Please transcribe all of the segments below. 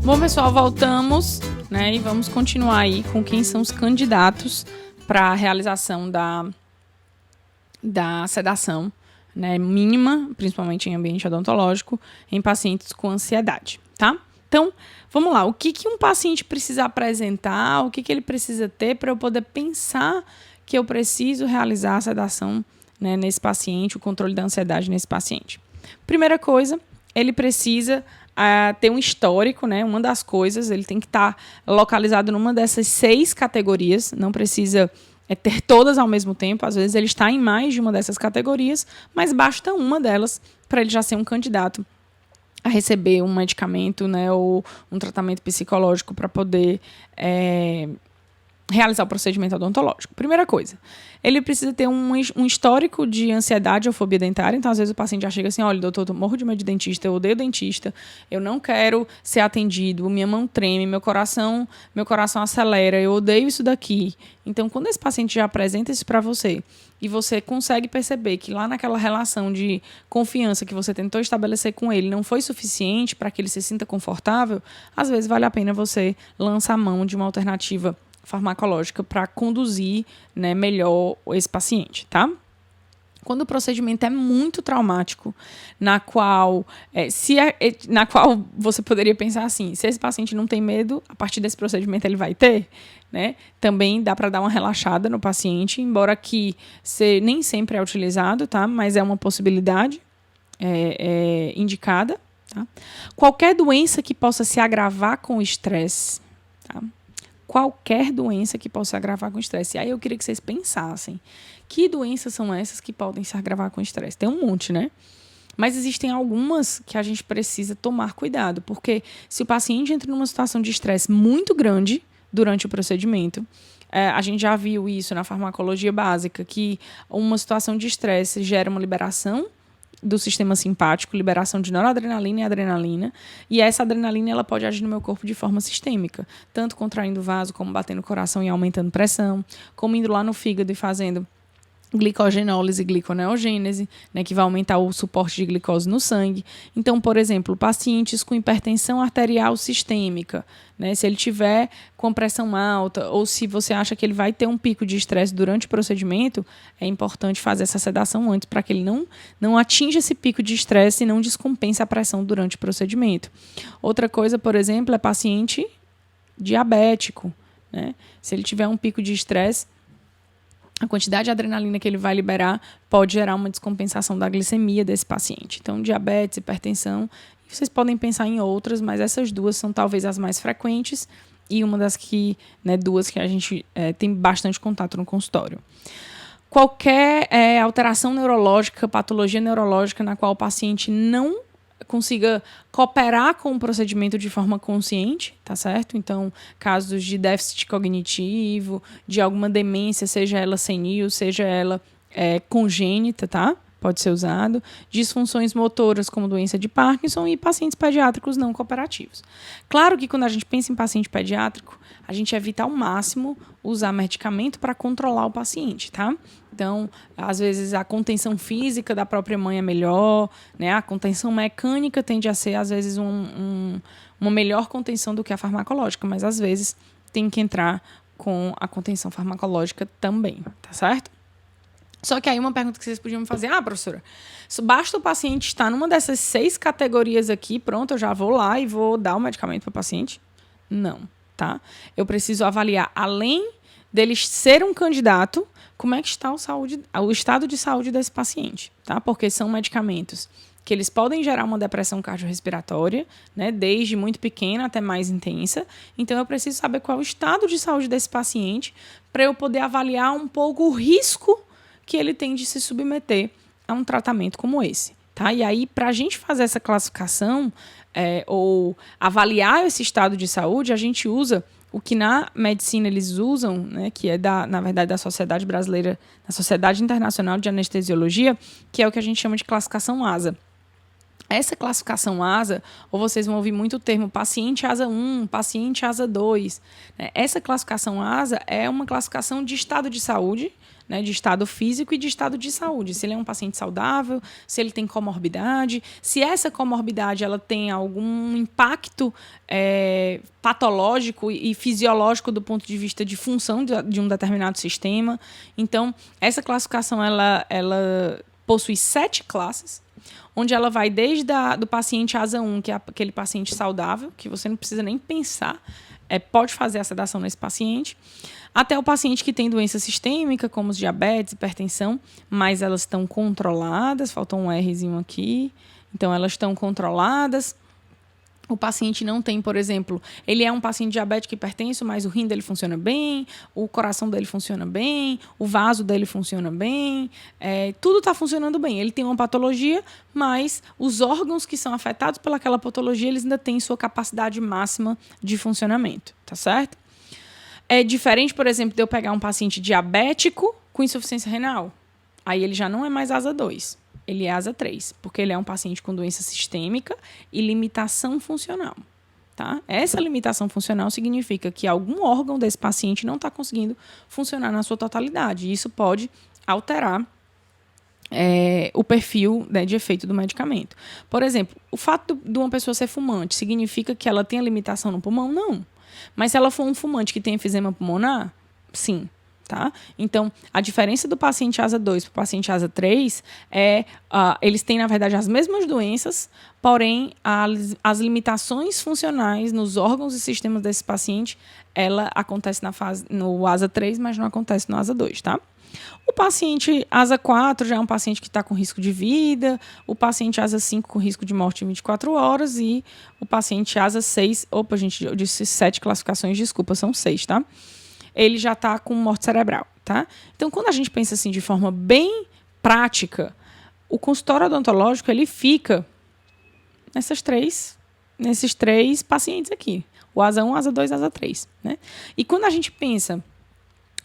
Bom, pessoal, voltamos, né, e vamos continuar aí com quem são os candidatos para a realização da sedação, né, mínima, principalmente em ambiente odontológico, em pacientes com ansiedade, tá? Então, vamos lá. O que um paciente precisa apresentar, o que ele precisa ter para eu poder pensar que eu preciso realizar a sedação, né, nesse paciente, o controle da ansiedade nesse paciente? Primeira coisa, ele precisa ter um histórico, né? Uma das coisas, ele tem que estar localizado numa dessas 6 categorias, não precisa ter todas ao mesmo tempo, às vezes ele está em mais de uma dessas categorias, mas basta uma delas para ele já ser um candidato a receber um medicamento, né, ou um tratamento psicológico para poder realizar o procedimento odontológico. Primeira coisa, ele precisa ter um histórico de ansiedade ou fobia dentária. Então, às vezes, o paciente já chega assim, olha, doutor, eu morro de medo de dentista, eu odeio dentista, eu não quero ser atendido, minha mão treme, meu coração acelera, eu odeio isso daqui. Então, quando esse paciente já apresenta isso para você e você consegue perceber que lá naquela relação de confiança que você tentou estabelecer com ele não foi suficiente para que ele se sinta confortável, às vezes vale a pena você lançar a mão de uma alternativa farmacológica para conduzir, né, melhor esse paciente, tá? Quando o procedimento é muito traumático, na qual você poderia pensar assim, se esse paciente não tem medo, a partir desse procedimento ele vai ter, né? Também dá para dar uma relaxada no paciente, embora aqui nem sempre é utilizado, tá? Mas é uma possibilidade indicada, tá? Qualquer doença que possa se agravar com o estresse, tá? Qualquer doença que possa agravar com estresse. E aí eu queria que vocês pensassem, que doenças são essas que podem se agravar com estresse? Tem um monte, né? Mas existem algumas que a gente precisa tomar cuidado, porque se o paciente entra numa situação de estresse muito grande durante o procedimento, a gente já viu isso na farmacologia básica, que uma situação de estresse gera uma liberação do sistema simpático, liberação de noradrenalina e adrenalina, e essa adrenalina ela pode agir no meu corpo de forma sistêmica, tanto contraindo o vaso, como batendo o coração e aumentando pressão, como indo lá no fígado e fazendo glicogenólise e gliconeogênese, né, que vai aumentar o suporte de glicose no sangue. Então, por exemplo, pacientes com hipertensão arterial sistêmica, né, se ele tiver com pressão alta ou se você acha que ele vai ter um pico de estresse durante o procedimento, é importante fazer essa sedação antes para que ele não atinja esse pico de estresse e não descompense a pressão durante o procedimento. Outra coisa, por exemplo, é paciente diabético, né? Se ele tiver um pico de estresse, a quantidade de adrenalina que ele vai liberar pode gerar uma descompensação da glicemia desse paciente. Então, diabetes, hipertensão, vocês podem pensar em outras, mas essas duas são talvez as mais frequentes e uma das que, né, duas que a gente tem bastante contato no consultório. Qualquer alteração neurológica, patologia neurológica na qual o paciente não consiga cooperar com o procedimento de forma consciente, tá certo? Então, casos de déficit cognitivo, de alguma demência, seja ela senil, seja ela congênita, tá? Pode ser usado. Disfunções motoras, como doença de Parkinson, e pacientes pediátricos não cooperativos. Claro que quando a gente pensa em paciente pediátrico, a gente evita ao máximo usar medicamento para controlar o paciente, tá? Então, às vezes, a contenção física da própria mãe é melhor, né? A contenção mecânica tende a ser, às vezes, uma melhor contenção do que a farmacológica, mas, às vezes, tem que entrar com a contenção farmacológica também, tá certo? Só que aí uma pergunta que vocês podiam me fazer, professora, basta o paciente estar numa dessas 6 categorias aqui, pronto, eu já vou lá e vou dar o medicamento para o paciente? Não, tá? Eu preciso avaliar, além dele ser um candidato, como é que está o estado de saúde desse paciente, tá? Porque são medicamentos que eles podem gerar uma depressão cardiorrespiratória, né, desde muito pequena até mais intensa. Então, eu preciso saber qual é o estado de saúde desse paciente para eu poder avaliar um pouco o risco que ele tem de se submeter a um tratamento como esse, tá? E aí, para a gente fazer essa classificação ou avaliar esse estado de saúde, a gente usa o que na medicina eles usam, né, que é, na verdade, da Sociedade Brasileira, da Sociedade Internacional de Anestesiologia, que é o que a gente chama de classificação ASA. Essa classificação ASA, ou vocês vão ouvir muito o termo paciente ASA 1, paciente ASA 2. Né? Essa classificação ASA é uma classificação de estado de saúde, né, de estado físico e de estado de saúde. Se ele é um paciente saudável, se ele tem comorbidade, se essa comorbidade ela tem algum impacto patológico e fisiológico do ponto de vista de função de um determinado sistema. Então, essa classificação ela possui 7 classes, onde ela vai desde do paciente ASA 1, que é aquele paciente saudável, que você não precisa nem pensar, pode fazer a sedação nesse paciente, até o paciente que tem doença sistêmica, como os diabetes, hipertensão, mas elas estão controladas, faltou um Rzinho aqui, então elas estão controladas. O paciente não tem, por exemplo, ele é um paciente diabético hipertenso, mas o rim dele funciona bem, o coração dele funciona bem, o vaso dele funciona bem, tudo está funcionando bem. Ele tem uma patologia, mas os órgãos que são afetados pelaquela patologia, eles ainda têm sua capacidade máxima de funcionamento, tá certo? É diferente, por exemplo, de eu pegar um paciente diabético com insuficiência renal. Aí ele já não é mais ASA 2. Ele é ASA 3, porque ele é um paciente com doença sistêmica e limitação funcional. Tá? Essa limitação funcional significa que algum órgão desse paciente não está conseguindo funcionar na sua totalidade. E isso pode alterar o perfil, né, de efeito do medicamento. Por exemplo, o fato de uma pessoa ser fumante significa que ela tem limitação no pulmão? Não. Mas se ela for um fumante que tem enfisema pulmonar, sim. Tá? Então, a diferença do paciente ASA 2 para o paciente ASA 3 eles têm, na verdade, as mesmas doenças, porém, as limitações funcionais nos órgãos e sistemas desse paciente, ela acontece no ASA 3, mas não acontece no ASA 2, tá? O paciente ASA 4 já é um paciente que está com risco de vida, o paciente ASA 5 com risco de morte em 24 horas e o paciente ASA 6, gente, eu disse 7 classificações, desculpa, são 6, tá? Ele já está com morte cerebral, tá? Então, quando a gente pensa assim de forma bem prática, o consultório odontológico, ele fica nesses três pacientes aqui. O ASA 1, ASA 2, ASA 3, né? E quando a gente pensa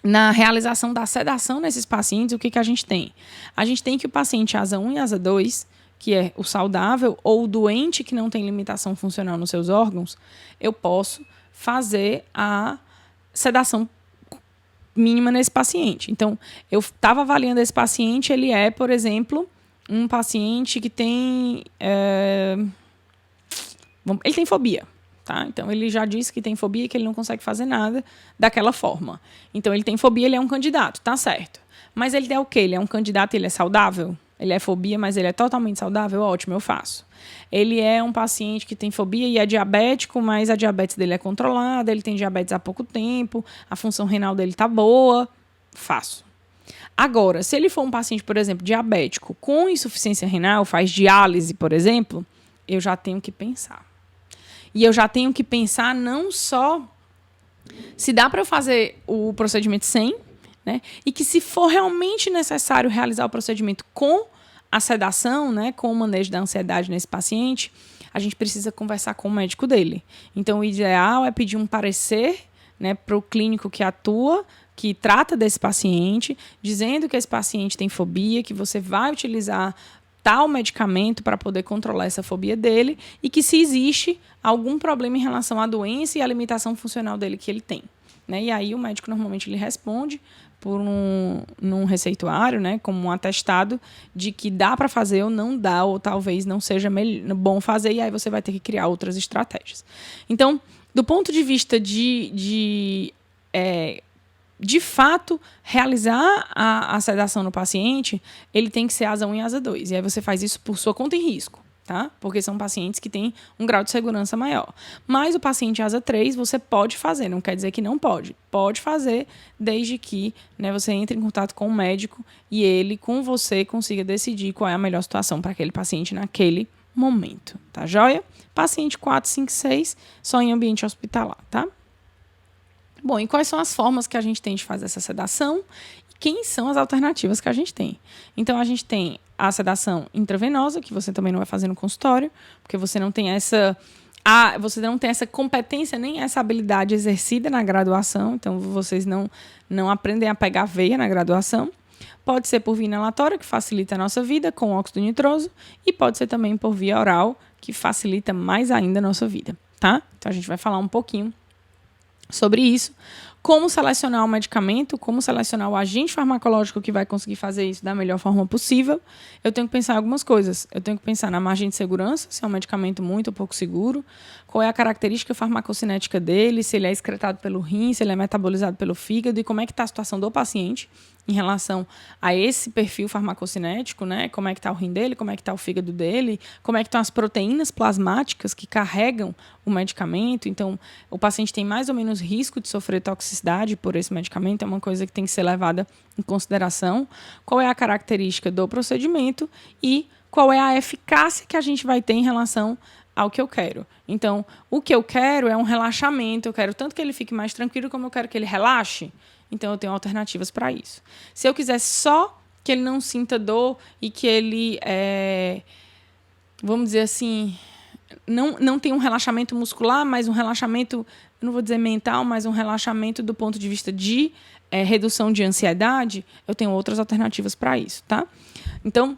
na realização da sedação nesses pacientes, o que a gente tem? A gente tem que o paciente ASA 1 e ASA 2, que é o saudável ou o doente que não tem limitação funcional nos seus órgãos, eu posso fazer a sedação mínima nesse paciente. Então, eu estava avaliando esse paciente, ele é, por exemplo, um paciente que tem... ele tem fobia, tá? Então, ele já disse que tem fobia e que ele não consegue fazer nada daquela forma. Então, ele tem fobia, ele é um candidato, tá certo. Mas ele é o quê? Ele é um candidato, ele é saudável? Ele é fobia, mas ele é totalmente saudável? Ótimo, eu faço. Ele é um paciente que tem fobia e é diabético, mas a diabetes dele é controlada, ele tem diabetes há pouco tempo, a função renal dele está boa, faço. Agora, se ele for um paciente, por exemplo, diabético com insuficiência renal, faz diálise, por exemplo, eu já tenho que pensar. E eu já tenho que pensar não só se dá para eu fazer o procedimento sem, né, e que se for realmente necessário realizar o procedimento com a sedação, né, com o manejo da ansiedade nesse paciente, a gente precisa conversar com o médico dele. Então, o ideal é pedir um parecer, né, para o clínico que atua, que trata desse paciente, dizendo que esse paciente tem fobia, que você vai utilizar tal medicamento para poder controlar essa fobia dele e que se existe algum problema em relação à doença e à limitação funcional dele que ele tem. Né? E aí o médico normalmente ele responde num receituário, né, como um atestado de que dá para fazer ou não dá, ou talvez não seja bom fazer, e aí você vai ter que criar outras estratégias. Então, do ponto de vista de fato, realizar a sedação no paciente, ele tem que ser ASA 1 e ASA 2. E aí você faz isso por sua conta e risco, tá? Porque são pacientes que têm um grau de segurança maior. Mas o paciente ASA 3 você pode fazer, não quer dizer que não pode. Pode fazer, desde que, né, você entre em contato com o médico e ele, com você, consiga decidir qual é a melhor situação para aquele paciente naquele momento, tá joia? Paciente 4, 5, 6, só em ambiente hospitalar, tá? Bom, e quais são as formas que a gente tem de fazer essa sedação? E quem são as alternativas que a gente tem? Então, a gente tem a sedação intravenosa, que você também não vai fazer no consultório, porque você não tem essa competência nem essa habilidade exercida na graduação, então vocês não aprendem a pegar veia na graduação. Pode ser por via inalatória, que facilita a nossa vida, com óxido nitroso, e pode ser também por via oral, que facilita mais ainda a nossa vida, tá? Então, a gente vai falar um pouquinho sobre isso, como selecionar o medicamento, como selecionar o agente farmacológico que vai conseguir fazer isso da melhor forma possível. Eu tenho que pensar em algumas coisas. Eu tenho que pensar na margem de segurança, se é um medicamento muito ou pouco seguro, qual é a característica farmacocinética dele, se ele é excretado pelo rim, se ele é metabolizado pelo fígado e como é que está a situação do paciente em relação a esse perfil farmacocinético, né? Como é que está o rim dele, como é que está o fígado dele, como é que estão as proteínas plasmáticas que carregam o medicamento. Então, o paciente tem mais ou menos risco de sofrer toxicidade por esse medicamento, é uma coisa que tem que ser levada em consideração. Qual é a característica do procedimento e qual é a eficácia que a gente vai ter em relação ao que eu quero. Então, o que eu quero é um relaxamento, eu quero tanto que ele fique mais tranquilo como eu quero que ele relaxe. Então, eu tenho alternativas para isso. Se eu quiser só que ele não sinta dor e que ele, vamos dizer assim, não tem um relaxamento muscular, mas um relaxamento, eu não vou dizer mental, mas um relaxamento do ponto de vista de redução de ansiedade, eu tenho outras alternativas para isso, tá? Então,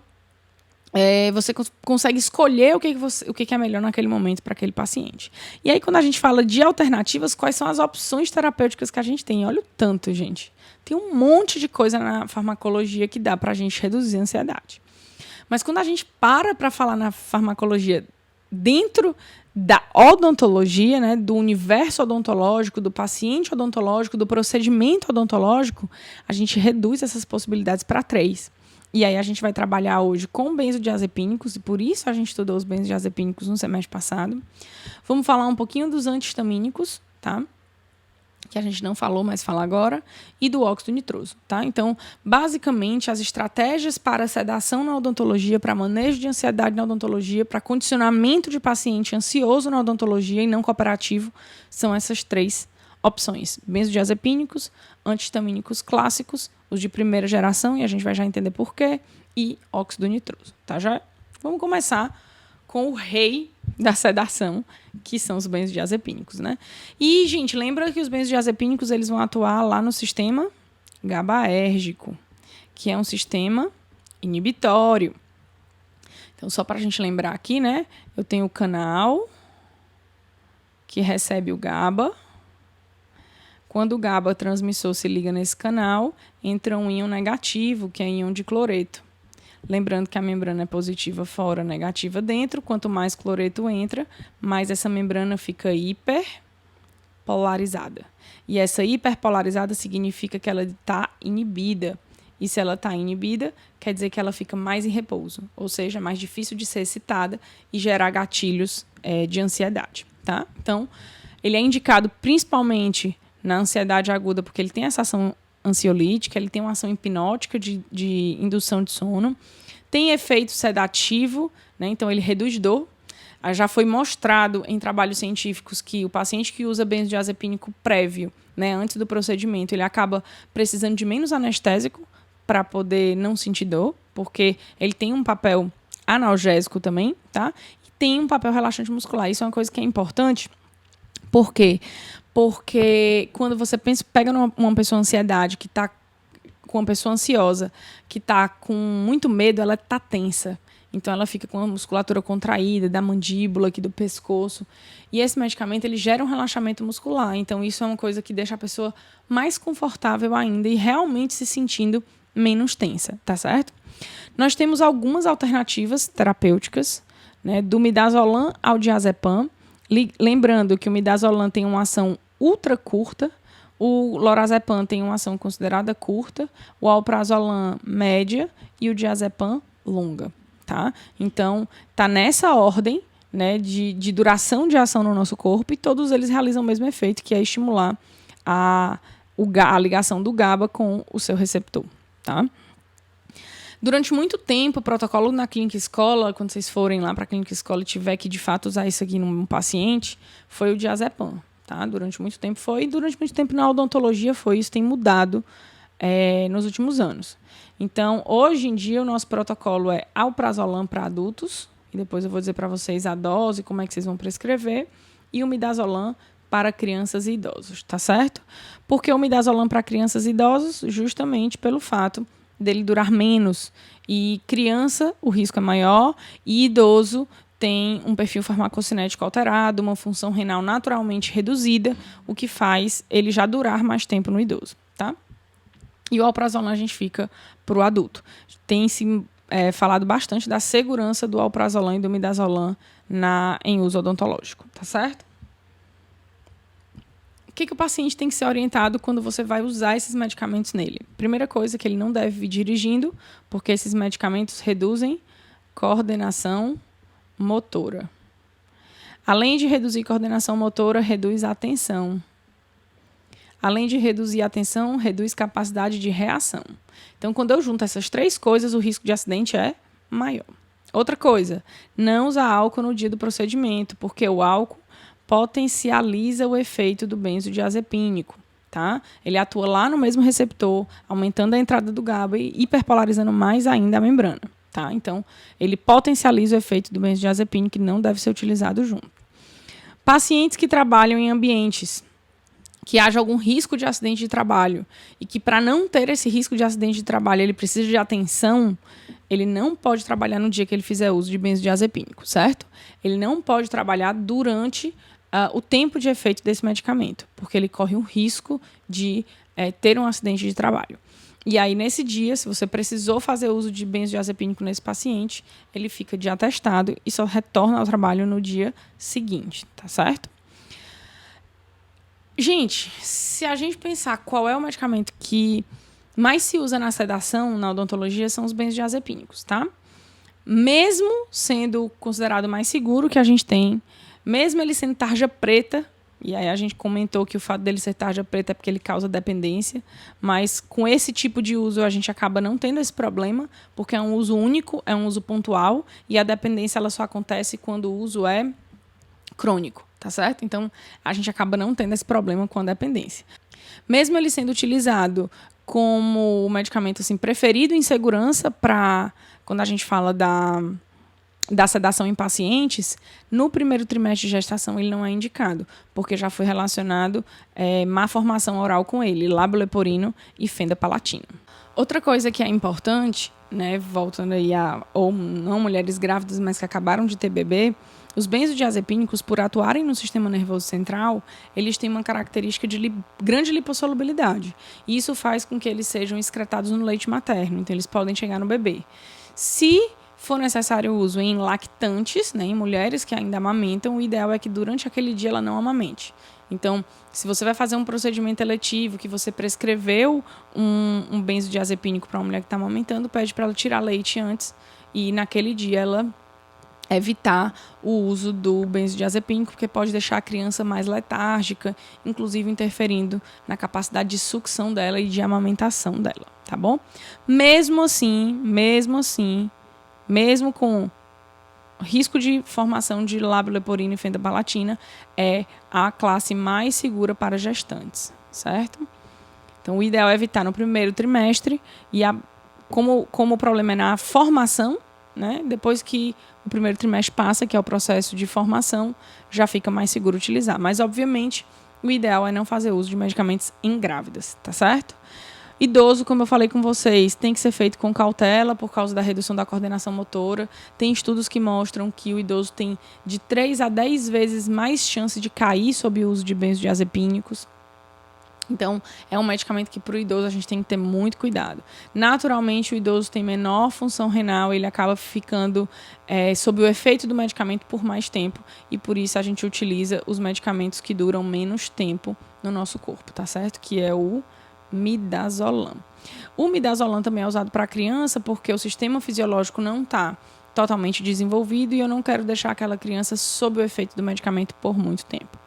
você consegue escolher o que é melhor naquele momento para aquele paciente. E aí, quando a gente fala de alternativas, quais são as opções terapêuticas que a gente tem? Olha o tanto, gente. Tem um monte de coisa na farmacologia que dá para a gente reduzir a ansiedade. Mas quando a gente para falar na farmacologia dentro da odontologia, né, do universo odontológico, do paciente odontológico, do procedimento odontológico, a gente reduz essas possibilidades para 3. E aí a gente vai trabalhar hoje com benzodiazepínicos, e por isso a gente estudou os benzodiazepínicos no semestre passado. Vamos falar um pouquinho dos antihistamínicos, tá? Que a gente não falou, mas fala agora, e do óxido nitroso, tá? Então, basicamente, as estratégias para sedação na odontologia, para manejo de ansiedade na odontologia, para condicionamento de paciente ansioso na odontologia e não cooperativo, são essas 3 opções: benzodiazepínicos, antihistamínicos clássicos, os de primeira geração, e a gente vai já entender por quê, e óxido nitroso, tá? Já vamos começar com o rei da sedação, que são os benzodiazepínicos, né? E, gente, lembra que os benzodiazepínicos eles vão atuar lá no sistema GABAérgico, que é um sistema inibitório. Então, só para a gente lembrar aqui, né? Eu tenho o canal que recebe o GABA. Quando o GABA transmissor se liga nesse canal, entra um íon negativo, que é íon de cloreto. Lembrando que a membrana é positiva fora, negativa dentro. Quanto mais cloreto entra, mais essa membrana fica hiperpolarizada. E essa hiperpolarizada significa que ela está inibida. E se ela está inibida, quer dizer que ela fica mais em repouso. Ou seja, mais difícil de ser excitada e gerar gatilhos de ansiedade, tá? Então, ele é indicado principalmente na ansiedade aguda, porque ele tem essa ação ansiolítica, ele tem uma ação hipnótica de indução de sono, tem efeito sedativo, né? Então ele reduz dor. Já foi mostrado em trabalhos científicos que o paciente que usa benzodiazepínico prévio, né, antes do procedimento, ele acaba precisando de menos anestésico para poder não sentir dor, porque ele tem um papel analgésico também, tá? E tem um papel relaxante muscular. Isso é uma coisa que é importante. Por quê? Porque quando você pega uma pessoa ansiedade que está com uma pessoa ansiosa que está com muito medo, ela está tensa. Então, ela fica com a musculatura contraída da mandíbula, aqui do pescoço. E esse medicamento, ele gera um relaxamento muscular. Então, isso é uma coisa que deixa a pessoa mais confortável ainda e realmente se sentindo menos tensa, tá certo? Nós temos algumas alternativas terapêuticas, né, do midazolam ao diazepam. Lembrando que o midazolam tem uma ação ultra curta, o lorazepam tem uma ação considerada curta, o alprazolam média e o diazepam longa, tá? Então, tá nessa ordem, né, de duração de ação no nosso corpo, e todos eles realizam o mesmo efeito, que é estimular a ligação do GABA com o seu receptor, tá? Durante muito tempo, o protocolo na clínica escola, quando vocês forem lá para a clínica escola e tiver que de fato usar isso aqui num paciente, foi o diazepam, tá? Durante muito tempo foi, e durante muito tempo na odontologia foi. Isso tem mudado nos últimos anos. Então, hoje em dia, o nosso protocolo é alprazolam para adultos, e depois eu vou dizer para vocês a dose, como é que vocês vão prescrever, e o midazolam para crianças e idosos, tá certo? Por que o midazolam para crianças e idosos? Justamente pelo fato dele durar menos. E criança, o risco é maior, e idoso tem um perfil farmacocinético alterado, uma função renal naturalmente reduzida, o que faz ele já durar mais tempo no idoso, tá? E o alprazolam a gente fica para o adulto. Tem se falado bastante da segurança do alprazolam e do midazolam em uso odontológico, tá certo? O que o paciente tem que ser orientado quando você vai usar esses medicamentos nele? Primeira coisa, que ele não deve vir dirigindo, porque esses medicamentos reduzem coordenação motora. Além de reduzir coordenação motora, reduz a atenção. Além de reduzir a atenção, reduz capacidade de reação. Então, quando eu junto essas 3 coisas, o risco de acidente é maior. Outra coisa, não usar álcool no dia do procedimento, porque o álcool potencializa o efeito do benzodiazepínico, tá? Ele atua lá no mesmo receptor, aumentando a entrada do GABA e hiperpolarizando mais ainda a membrana, tá? Então, ele potencializa o efeito do benzodiazepínico e não deve ser utilizado junto. Pacientes que trabalham em ambientes que haja algum risco de acidente de trabalho e que, para não ter esse risco de acidente de trabalho, ele precisa de atenção, ele não pode trabalhar no dia que ele fizer uso de benzodiazepínico, certo? Ele não pode trabalhar durante o tempo de efeito desse medicamento, porque ele corre o risco de ter um acidente de trabalho. E aí, nesse dia, se você precisou fazer uso de benzodiazepínico nesse paciente, ele fica de atestado e só retorna ao trabalho no dia seguinte, tá certo? Gente, se a gente pensar qual é o medicamento que mais se usa na sedação, na odontologia, são os benzodiazepínicos, tá? Mesmo sendo considerado mais seguro que a gente tem, mesmo ele sendo tarja preta, e aí a gente comentou que o fato dele ser tarja preta é porque ele causa dependência, mas com esse tipo de uso a gente acaba não tendo esse problema, porque é um uso único, é um uso pontual, e a dependência ela só acontece quando o uso é crônico, tá certo? Então, a gente acaba não tendo esse problema com a dependência. Mesmo ele sendo utilizado como medicamento assim, preferido em segurança para quando a gente fala da sedação em pacientes, no primeiro trimestre de gestação ele não é indicado, porque já foi relacionado má formação oral com ele, lábio leporino e fenda palatina. Outra coisa que é importante, né, voltando aí ou não mulheres grávidas, mas que acabaram de ter bebê, os benzodiazepínicos, por atuarem no sistema nervoso central, eles têm uma característica de grande lipossolubilidade. E isso faz com que eles sejam excretados no leite materno, então eles podem chegar no bebê. Se for necessário o uso em lactantes, né, em mulheres que ainda amamentam, o ideal é que durante aquele dia ela não amamente. Então, se você vai fazer um procedimento eletivo, que você prescreveu um benzodiazepínico para uma mulher que está amamentando, pede para ela tirar leite antes e naquele dia ela evitar o uso do benzodiazepínico, porque pode deixar a criança mais letárgica, inclusive interferindo na capacidade de sucção dela e de amamentação dela, tá bom? Mesmo com risco de formação de lábio leporino e fenda palatina, é a classe mais segura para gestantes, certo? Então, o ideal é evitar no primeiro trimestre e como o problema é na formação, né? Depois que o primeiro trimestre passa, que é o processo de formação, já fica mais seguro utilizar. Mas, obviamente, o ideal é não fazer uso de medicamentos em grávidas, tá certo? Idoso, como eu falei com vocês, tem que ser feito com cautela por causa da redução da coordenação motora. Tem estudos que mostram que o idoso tem de 3 a 10 vezes mais chance de cair sob o uso de benzodiazepínicos. Então, é um medicamento que para o idoso a gente tem que ter muito cuidado. Naturalmente, o idoso tem menor função renal, ele acaba ficando sob o efeito do medicamento por mais tempo e por isso a gente utiliza os medicamentos que duram menos tempo no nosso corpo, tá certo? Que é o midazolam. O midazolam também é usado para criança porque o sistema fisiológico não está totalmente desenvolvido e eu não quero deixar aquela criança sob o efeito do medicamento por muito tempo.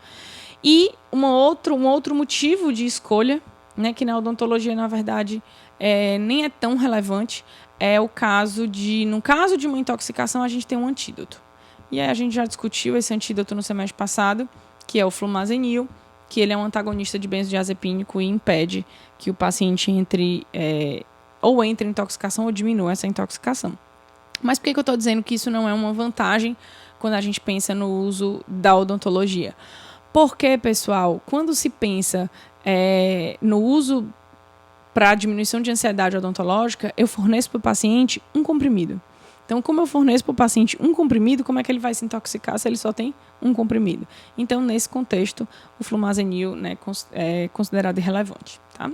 E um outro motivo de escolha, né, que na odontologia, na verdade, nem é tão relevante, é no caso de uma intoxicação, a gente tem um antídoto. E aí a gente já discutiu esse antídoto no semestre passado, que é o flumazenil, que ele é um antagonista de benzodiazepínico e impede que o paciente entre em intoxicação ou diminua essa intoxicação. Mas por que eu estou dizendo que isso não é uma vantagem quando a gente pensa no uso da odontologia? Porque, pessoal, quando se pensa no uso para diminuição de ansiedade odontológica, eu forneço para o paciente um comprimido. Então, como eu forneço para o paciente um comprimido, como é que ele vai se intoxicar se ele só tem um comprimido? Então, nesse contexto, o flumazenil, né, é considerado irrelevante. Tá?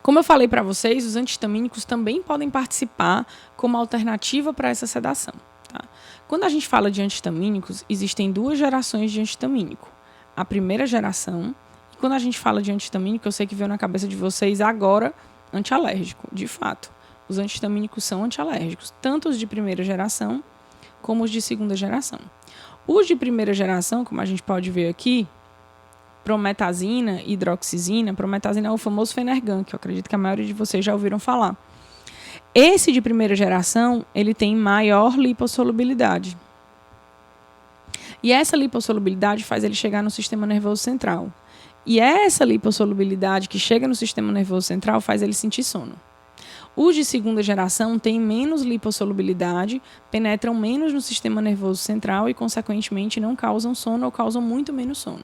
Como eu falei para vocês, os antihistamínicos também podem participar como alternativa para essa sedação. Tá? Quando a gente fala de antihistamínicos, existem 2 gerações de antihistamínico. A primeira geração, e quando a gente fala de antihistamínico, eu sei que veio na cabeça de vocês agora antialérgico, de fato. Os antihistamínicos são antialérgicos, tanto os de primeira geração como os de segunda geração. Os de primeira geração, como a gente pode ver aqui, prometazina e hidroxizina. Prometazina é o famoso Fenergan, que eu acredito que a maioria de vocês já ouviram falar. Esse de primeira geração, ele tem maior lipossolubilidade. E essa lipossolubilidade faz ele chegar no sistema nervoso central. E essa lipossolubilidade que chega no sistema nervoso central faz ele sentir sono. Os de segunda geração têm menos lipossolubilidade, penetram menos no sistema nervoso central e, consequentemente, não causam sono ou causam muito menos sono.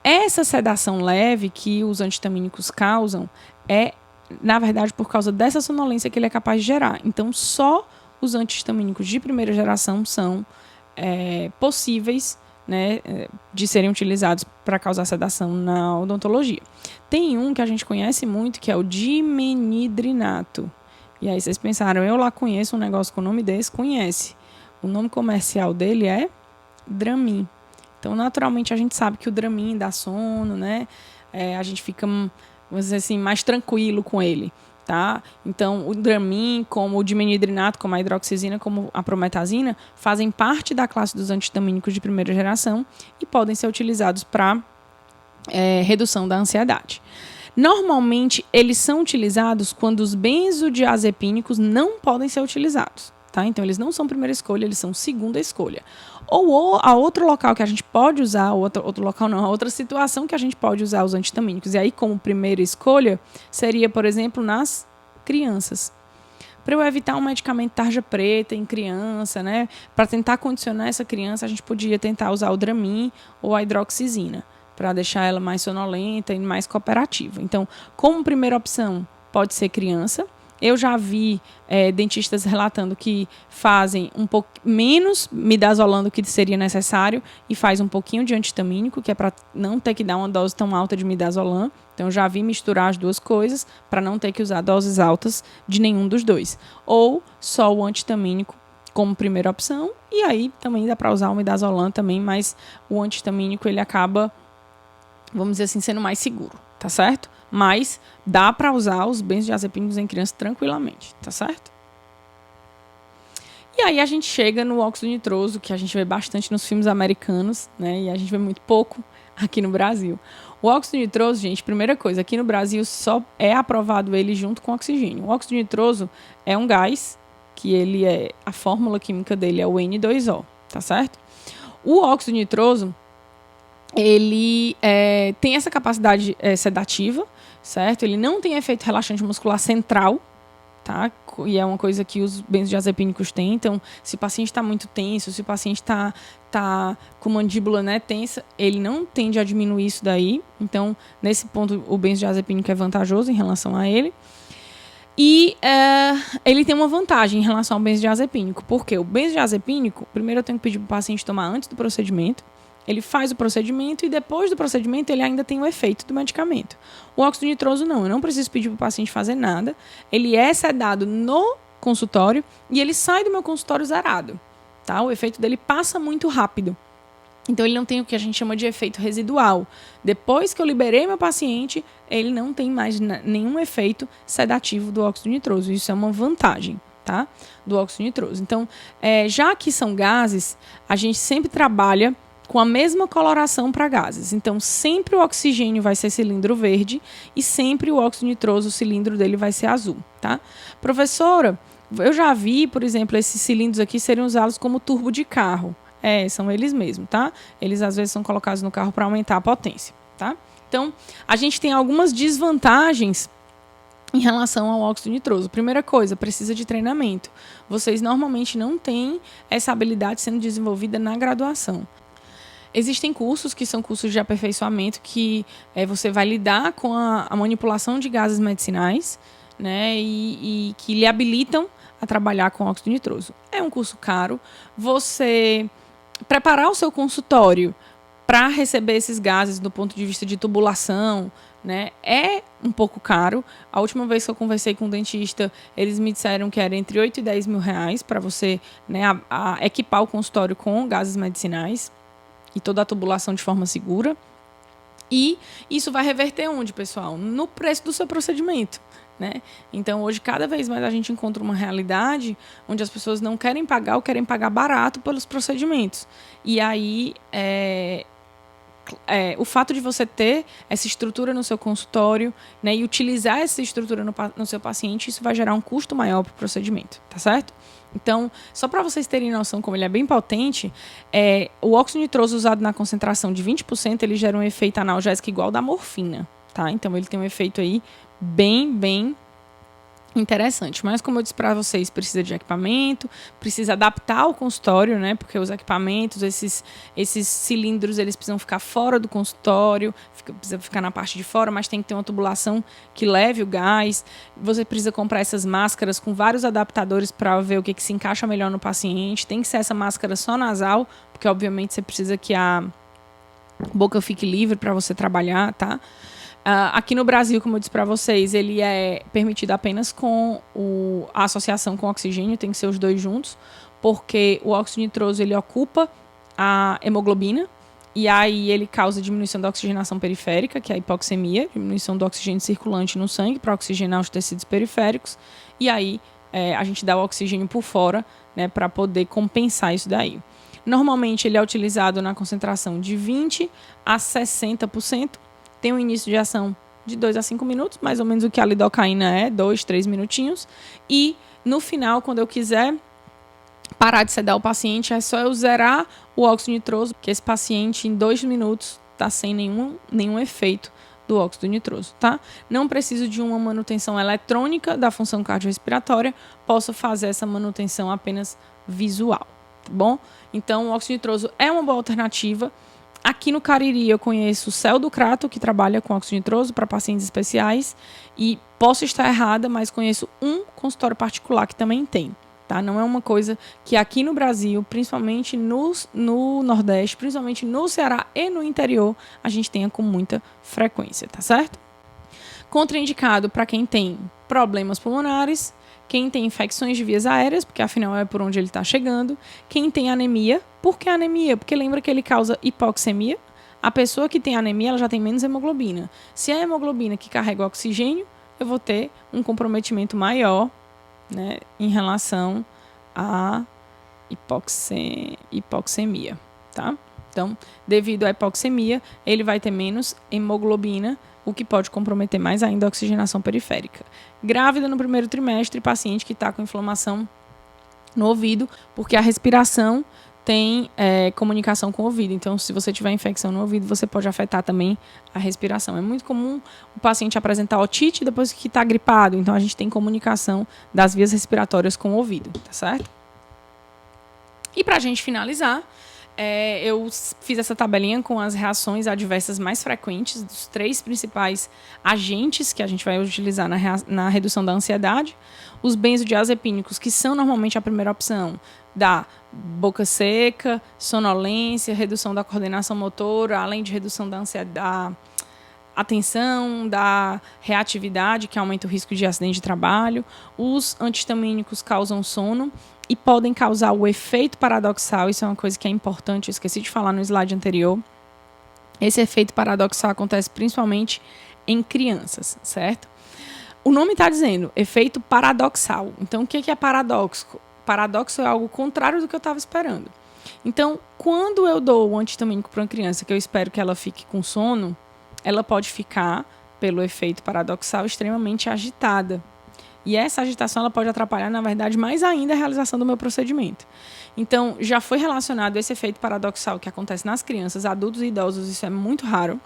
Essa sedação leve que os antihistamínicos causam é, na verdade, por causa dessa sonolência que ele é capaz de gerar. Então, só os antihistamínicos de primeira geração são possíveis, né, de serem utilizados para causar sedação na odontologia. Tem um que a gente conhece muito, que é o dimenhidrinato. E aí vocês pensaram, eu lá conheço um negócio com o nome desse? Conhece. O nome comercial dele é Dramin. Então, naturalmente, a gente sabe que o Dramin dá sono, né? A gente fica, vamos dizer assim, mais tranquilo com ele. Tá? Então, o Dramin, como o dimenhidrinato, como a hidroxizina, como a prometazina, fazem parte da classe dos antihistamínicos de primeira geração e podem ser utilizados para redução da ansiedade. Normalmente, eles são utilizados quando os benzodiazepínicos não podem ser utilizados. Tá? Então, eles não são primeira escolha, eles são segunda escolha. Ou a outro local que a gente pode usar, outro local não, a outra situação que a gente pode usar os antihistamínicos. E aí, como primeira escolha, seria, por exemplo, nas crianças. Para eu evitar um medicamento tarja preta em criança, né? Para tentar condicionar essa criança, a gente podia tentar usar o Dramin ou a hidroxizina, para deixar ela mais sonolenta e mais cooperativa. Então, como primeira opção, pode ser criança. Eu já vi dentistas relatando que fazem um pouco menos midazolam do que seria necessário e faz um pouquinho de antihistamínico, que é para não ter que dar uma dose tão alta de midazolam. Então, eu já vi misturar as duas coisas para não ter que usar doses altas de nenhum dos dois. Ou só o antihistamínico como primeira opção. E aí também dá para usar o midazolam também, mas o antihistamínico ele acaba, vamos dizer assim, sendo mais seguro, tá certo? Mas dá para usar os benzodiazepínicos em criança tranquilamente, tá certo? E aí a gente chega no óxido nitroso, que a gente vê bastante nos filmes americanos, né? E a gente vê muito pouco aqui no Brasil. O óxido nitroso, gente, primeira coisa, aqui no Brasil só é aprovado ele junto com oxigênio. O óxido nitroso é um gás, que ele a fórmula química dele é o N2O, tá certo? O óxido nitroso, ele tem essa capacidade sedativa, certo? Ele não tem efeito relaxante muscular central, tá? E é uma coisa que os benzodiazepínicos têm. Então, se o paciente está muito tenso, se o paciente está com mandíbula, né, tensa, ele não tende a diminuir isso daí. Então, nesse ponto, o benzodiazepínico é vantajoso em relação a ele. E ele tem uma vantagem em relação ao benzodiazepínico. Porque o benzodiazepínico, primeiro eu tenho que pedir para o paciente tomar antes do procedimento. Ele faz o procedimento e depois do procedimento ele ainda tem o efeito do medicamento. O óxido nitroso não, eu não preciso pedir para o paciente fazer nada. Ele é sedado no consultório e ele sai do meu consultório zerado. Tá? O efeito dele passa muito rápido. Então ele não tem o que a gente chama de efeito residual. Depois que eu liberei meu paciente, ele não tem mais nenhum efeito sedativo do óxido nitroso. Isso é uma vantagem, tá? Do óxido nitroso. Então, já que são gases, a gente sempre trabalha com a mesma coloração para gases. Então, sempre o oxigênio vai ser cilindro verde e sempre o óxido nitroso, o cilindro dele vai ser azul, tá? Professora, eu já vi, por exemplo, esses cilindros aqui serem usados como turbo de carro. São eles mesmos, tá? Eles, às vezes, são colocados no carro para aumentar a potência, tá? Então, a gente tem algumas desvantagens em relação ao óxido nitroso. Primeira coisa, precisa de treinamento. Vocês, normalmente, não têm essa habilidade sendo desenvolvida na graduação. Existem cursos que são cursos de aperfeiçoamento que você vai lidar com a manipulação de gases medicinais, né, e que lhe habilitam a trabalhar com óxido nitroso. É um curso caro. Você preparar o seu consultório para receber esses gases do ponto de vista de tubulação, né, é um pouco caro. A última vez que eu conversei com um dentista, eles me disseram que era entre 8 e 10 mil reais para você, né, equipar o consultório com gases medicinais e toda a tubulação de forma segura. E isso vai reverter onde, pessoal? No preço do seu procedimento, né? Então, hoje, cada vez mais a gente encontra uma realidade onde as pessoas não querem pagar ou querem pagar barato pelos procedimentos. E aí, o fato de você ter essa estrutura no seu consultório, né, e utilizar essa estrutura no seu paciente, isso vai gerar um custo maior para o procedimento, tá certo? Então, só para vocês terem noção como ele é bem potente, o óxido nitroso usado na concentração de 20%, ele gera um efeito analgésico igual ao da morfina, tá? Então, ele tem um efeito aí bem interessante. Mas, como eu disse para vocês, precisa de equipamento, precisa adaptar o consultório, né? Porque os equipamentos, esses cilindros, eles precisam ficar fora do consultório, precisa ficar na parte de fora, mas tem que ter uma tubulação que leve o gás. Você precisa comprar essas máscaras com vários adaptadores para ver o que se encaixa melhor no paciente. Tem que ser essa máscara só nasal, porque, obviamente, você precisa que a boca fique livre para você trabalhar, tá? Aqui no Brasil, como eu disse para vocês, ele é permitido apenas com a associação com o oxigênio, tem que ser os dois juntos, porque o óxido nitroso ele ocupa a hemoglobina e aí ele causa diminuição da oxigenação periférica, que é a hipoxemia, diminuição do oxigênio circulante no sangue para oxigenar os tecidos periféricos, e aí a gente dá o oxigênio por fora, né, para poder compensar isso daí. Normalmente ele é utilizado na concentração de 20% a 60%, tem um início de ação de 2 a 5 minutos, mais ou menos o que a lidocaína é, 2, 3 minutinhos. E no final, quando eu quiser parar de sedar o paciente, é só eu zerar o óxido nitroso, que esse paciente em 2 minutos está sem nenhum efeito do óxido nitroso, tá? Não preciso de uma manutenção eletrônica da função cardiorrespiratória, posso fazer essa manutenção apenas visual, tá bom? Então, o óxido nitroso é uma boa alternativa. Aqui no Cariri eu conheço o Céu do Crato, que trabalha com óxido nitroso para pacientes especiais, e posso estar errada, mas conheço um consultório particular que também tem, tá? Não é uma coisa que aqui no Brasil, principalmente no Nordeste, principalmente no Ceará e no interior, a gente tenha com muita frequência, tá certo? Contraindicado para quem tem problemas pulmonares, quem tem infecções de vias aéreas, porque afinal é por onde ele está chegando, quem tem anemia. Por que anemia? Porque lembra que ele causa hipoxemia. A pessoa que tem anemia, ela já tem menos hemoglobina. Se é a hemoglobina que carrega o oxigênio, eu vou ter um comprometimento maior, né, em relação à hipoxemia, tá? Então, devido à hipoxemia, ele vai ter menos hemoglobina, o que pode comprometer mais ainda a oxigenação periférica. Grávida no primeiro trimestre, paciente que está com inflamação no ouvido, porque a respiração tem comunicação com o ouvido. Então, se você tiver infecção no ouvido, você pode afetar também a respiração. É muito comum o paciente apresentar otite depois que está gripado. Então, a gente tem comunicação das vias respiratórias com o ouvido, tá certo? E para a gente finalizar, eu fiz essa tabelinha com as reações adversas mais frequentes dos 3 principais agentes que a gente vai utilizar na redução da ansiedade. Os benzodiazepínicos, que são normalmente a primeira opção, da boca seca, sonolência, redução da coordenação motora, além de redução da ansiedade, da atenção, da reatividade, que aumenta o risco de acidente de trabalho. Os antihistamínicos causam sono e podem causar o efeito paradoxal. Isso é uma coisa que é importante, eu esqueci de falar no slide anterior. Esse efeito paradoxal acontece principalmente em crianças, certo? O nome está dizendo efeito paradoxal. Então, o que é paradoxo? Paradoxo é algo contrário do que eu estava esperando. Então, quando eu dou o antihistamínico para uma criança que eu espero que ela fique com sono, ela pode ficar, pelo efeito paradoxal, extremamente agitada. E essa agitação ela pode atrapalhar, na verdade, mais ainda a realização do meu procedimento. Então, já foi relacionado esse efeito paradoxal que acontece nas crianças, adultos e idosos, isso é muito raro.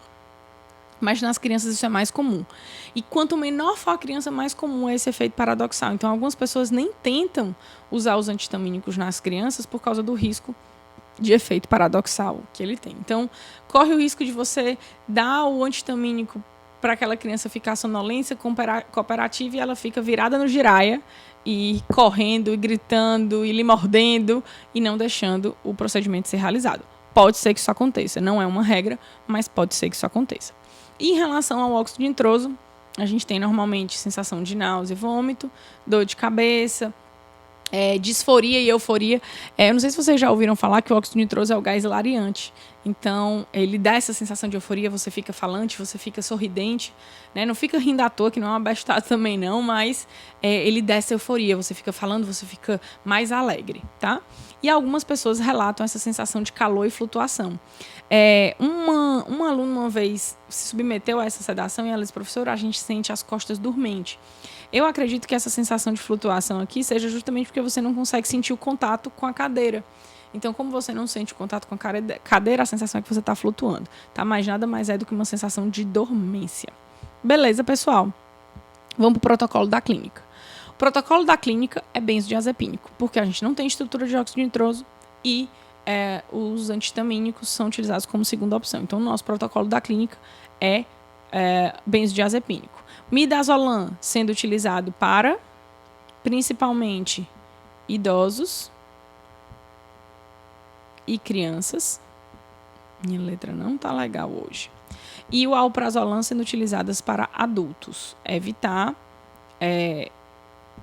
Mas nas crianças isso é mais comum. E quanto menor for a criança, mais comum é esse efeito paradoxal. Então, algumas pessoas nem tentam usar os antihistamínicos nas crianças por causa do risco de efeito paradoxal que ele tem. Então, corre o risco de você dar o antihistamínico para aquela criança ficar sonolência cooperativa e ela fica virada no giraia e correndo e gritando e lhe mordendo e não deixando o procedimento ser realizado. Pode ser que isso aconteça, não é uma regra, mas pode ser que isso aconteça. E em relação ao óxido nitroso, a gente tem normalmente sensação de náusea e vômito, dor de cabeça, disforia e euforia. Eu não sei se vocês já ouviram falar que o óxido nitroso é o gás hilariante. Então, ele dá essa sensação de euforia, você fica falante, você fica sorridente, né? Não fica rindo à toa, que não é uma bestada também não, mas ele dá essa euforia, você fica falando, você fica mais alegre, tá? E algumas pessoas relatam essa sensação de calor e flutuação. Uma aluna uma vez se submeteu a essa sedação e ela disse, professora, a gente sente as costas dormente. Eu acredito que essa sensação de flutuação aqui seja justamente porque você não consegue sentir o contato com a cadeira. Então, como você não sente o contato com a cadeira, a sensação é que você está flutuando, tá? Mas nada mais é do que uma sensação de dormência. Beleza, pessoal? Vamos para o protocolo da clínica. O protocolo da clínica é benzodiazepínico, porque a gente não tem estrutura de óxido nitroso e os antihistamínicos são utilizados como segunda opção. Então, o nosso protocolo da clínica é benzodiazepínico. Midazolam sendo utilizado para, principalmente, idosos e crianças. Minha letra não tá legal hoje. E o alprazolam sendo utilizadas para adultos. Evitar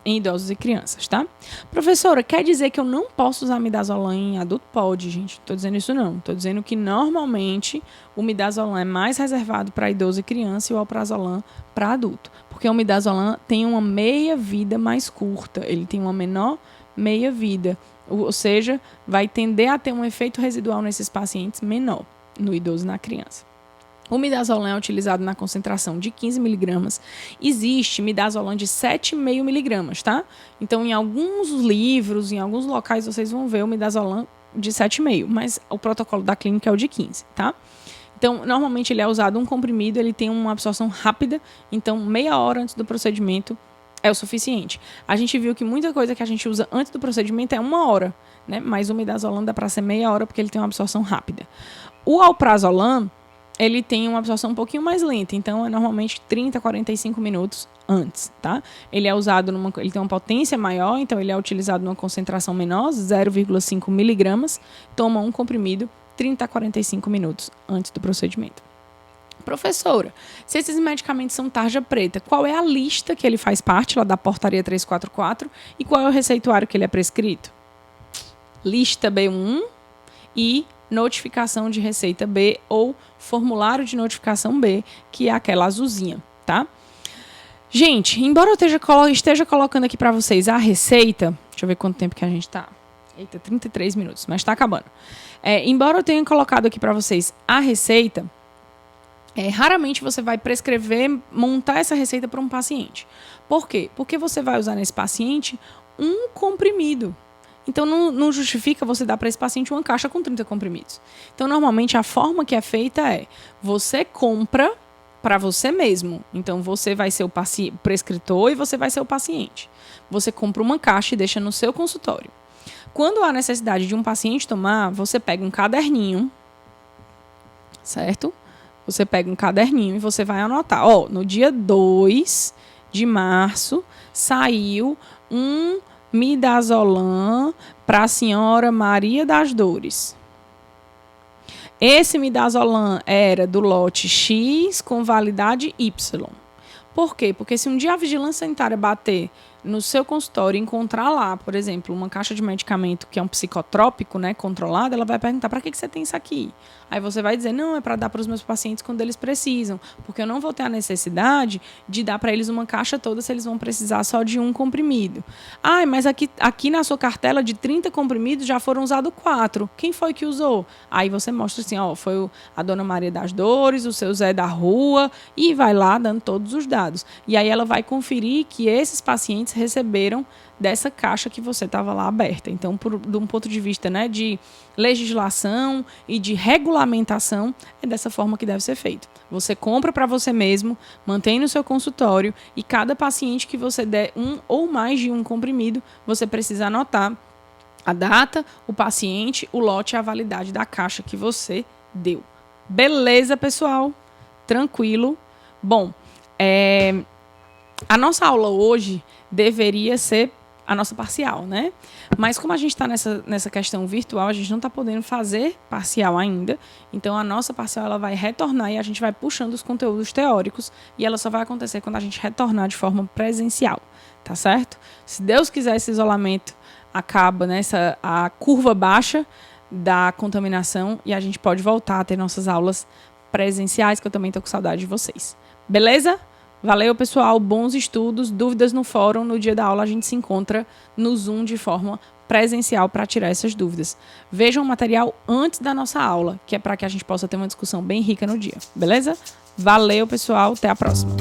em idosos e crianças, tá? Professora, quer dizer que eu não posso usar midazolam em adulto? Pode, gente. Não tô dizendo isso não. Tô dizendo que normalmente o midazolam é mais reservado para idoso e criança e o alprazolam para adulto. Porque o midazolam tem uma meia-vida mais curta. Ele tem uma menor meia-vida. Ou seja, vai tender a ter um efeito residual nesses pacientes menor, no idoso e na criança. O midazolam é utilizado na concentração de 15 miligramas. Existe midazolam de 7,5 miligramas, tá? Então, em alguns livros, em alguns locais, vocês vão ver o midazolam de 7,5, mas o protocolo da clínica é o de 15, tá? Então, normalmente ele é usado um comprimido, ele tem uma absorção rápida, então meia hora antes do procedimento é o suficiente. A gente viu que muita coisa que a gente usa antes do procedimento é 1 hora, né? Mas o midazolam dá para ser meia hora porque ele tem uma absorção rápida. O alprazolam, ele tem uma absorção um pouquinho mais lenta, então é normalmente 30 a 45 minutos antes, tá? Ele é usado ele tem uma potência maior, então ele é utilizado numa concentração menor, 0,5 miligramas, toma um comprimido 30 a 45 minutos antes do procedimento. Professora, se esses medicamentos são tarja preta, qual é a lista que ele faz parte lá da portaria 344 e qual é o receituário que ele é prescrito? Lista B1 e notificação de receita B ou formulário de notificação B, que é aquela azulzinha, tá? Gente, embora eu esteja colocando aqui para vocês a receita, deixa eu ver quanto tempo que a gente tá. Eita, 33 minutos, mas tá acabando. Embora eu tenha colocado aqui para vocês a receita, raramente você vai prescrever, montar essa receita para um paciente. Por quê? Porque você vai usar nesse paciente um comprimido. Então, não justifica você dar para esse paciente uma caixa com 30 comprimidos. Então, normalmente, a forma que é feita é, você compra para você mesmo. Então, você vai ser o prescritor e você vai ser o paciente. Você compra uma caixa e deixa no seu consultório. Quando há necessidade de um paciente tomar, você pega um caderninho, certo? Você pega um caderninho e você vai anotar. No dia 2 de março, saiu um midazolam para a senhora Maria das Dores. Esse midazolam era do lote X com validade Y. Por quê? Porque se um dia a vigilância sanitária bater no seu consultório e encontrar lá, por exemplo, uma caixa de medicamento que é um psicotrópico, né, controlado, ela vai perguntar, para que você tem isso aqui? Aí você vai dizer, não, é para dar para os meus pacientes quando eles precisam, porque eu não vou ter a necessidade de dar para eles uma caixa toda se eles vão precisar só de um comprimido. Mas aqui na sua cartela de 30 comprimidos já foram usados 4. Quem foi que usou? Aí você mostra assim, foi a dona Maria das Dores, o seu Zé da Rua, e vai lá dando todos os dados. E aí ela vai conferir que esses pacientes receberam dessa caixa que você estava lá aberta. Então, de um ponto de vista, né, de legislação e de regulamentação, é dessa forma que deve ser feito. Você compra para você mesmo, mantém no seu consultório e cada paciente que você der um ou mais de um comprimido, você precisa anotar A data, o paciente, o lote e a validade da caixa que você deu. Beleza, pessoal? Tranquilo? Bom, a nossa aula hoje deveria ser a nossa parcial, né? Mas como a gente está nessa questão virtual, a gente não está podendo fazer parcial ainda. Então, a nossa parcial ela vai retornar e a gente vai puxando os conteúdos teóricos e ela só vai acontecer quando a gente retornar de forma presencial, tá certo? Se Deus quiser, esse isolamento acaba a curva baixa da contaminação e a gente pode voltar a ter nossas aulas presenciais, que eu também estou com saudade de vocês. Beleza? Valeu, pessoal. Bons estudos. Dúvidas no fórum. No dia da aula, a gente se encontra no Zoom de forma presencial para tirar essas dúvidas. Vejam o material antes da nossa aula, que é para que a gente possa ter uma discussão bem rica no dia. Beleza? Valeu, pessoal. Até a próxima.